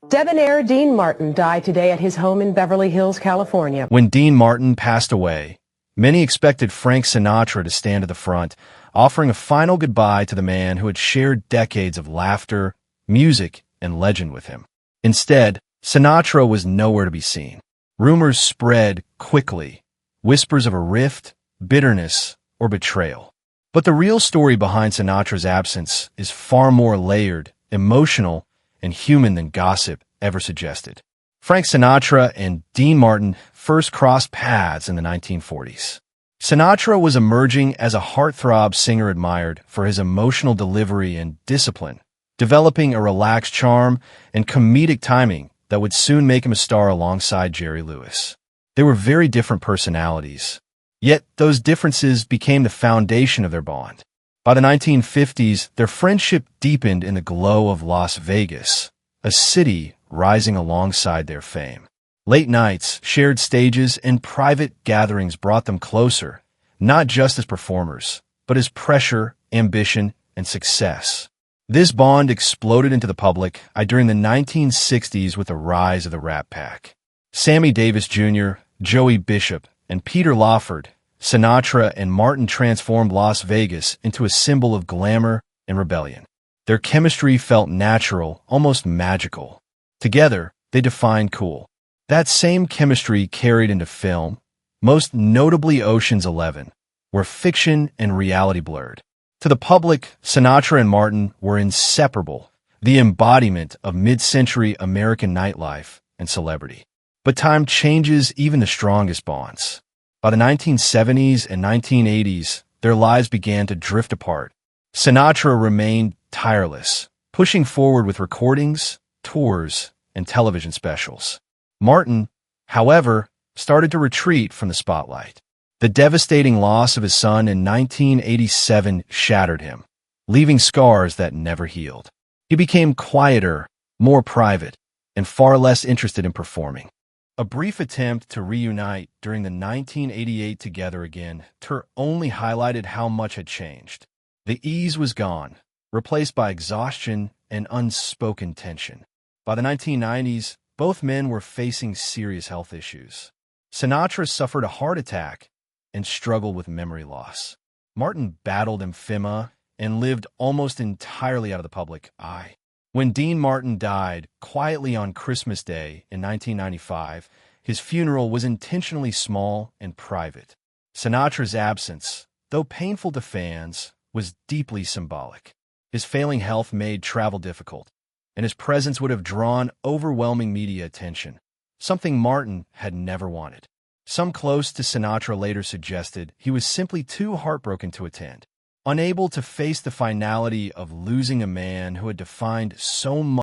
Debonair Dean Martin died today at his home in Beverly Hills, California. When Dean Martin passed away, many expected Frank Sinatra to stand at the front, offering a final goodbye to the man who had shared decades of laughter, music, and legend with him. Instead, Sinatra was nowhere to be seen. Rumors spread quickly, whispers of a rift, bitterness, or betrayal. But the real story behind Sinatra's absence is far more layered, emotional, and human than gossip ever suggested. Frank Sinatra and Dean Martin first crossed paths in the 1940s. Sinatra was emerging as a heartthrob singer admired for his emotional delivery and discipline, developing a relaxed charm and comedic timing that would soon make him a star alongside Jerry Lewis. They were very different personalities, yet those differences became the foundation of their bond. By the 1950s, their friendship deepened in the glow of Las Vegas, a city rising alongside their fame. Late nights, shared stages, and private gatherings brought them closer, not just as performers, but as pressure, ambition, and success. This bond exploded into the public eye during the 1960s with the rise of the Rat Pack. Sammy Davis Jr., Joey Bishop, and Peter Lawford, Sinatra and Martin transformed Las Vegas into a symbol of glamour and rebellion. Their chemistry felt natural, almost magical. Together, they defined cool. That same chemistry carried into film, most notably Ocean's 11, where fiction and reality blurred. To the public, Sinatra and Martin were inseparable, the embodiment of mid-century American nightlife and celebrity. But time changes even the strongest bonds. By the 1970s and 1980s, their lives began to drift apart. Sinatra remained tireless, pushing forward with recordings, tours, and television specials. Martin, however, started to retreat from the spotlight. The devastating loss of his son in 1987 shattered him, leaving scars that never healed. He became quieter, more private, and far less interested in performing. A brief attempt to reunite during the 1988 Together Again tour only highlighted how much had changed. The ease was gone, replaced by exhaustion and unspoken tension. By the 1990s, both men were facing serious health issues. Sinatra suffered a heart attack and struggled with memory loss. Martin battled emphysema and lived almost entirely out of the public eye. When Dean Martin died quietly on Christmas Day in 1995, his funeral was intentionally small and private. Sinatra's absence, though painful to fans, was deeply symbolic. His failing health made travel difficult, and his presence would have drawn overwhelming media attention, something Martin had never wanted. Some close to Sinatra later suggested he was simply too heartbroken to attend, unable to face the finality of losing a man who had defined so much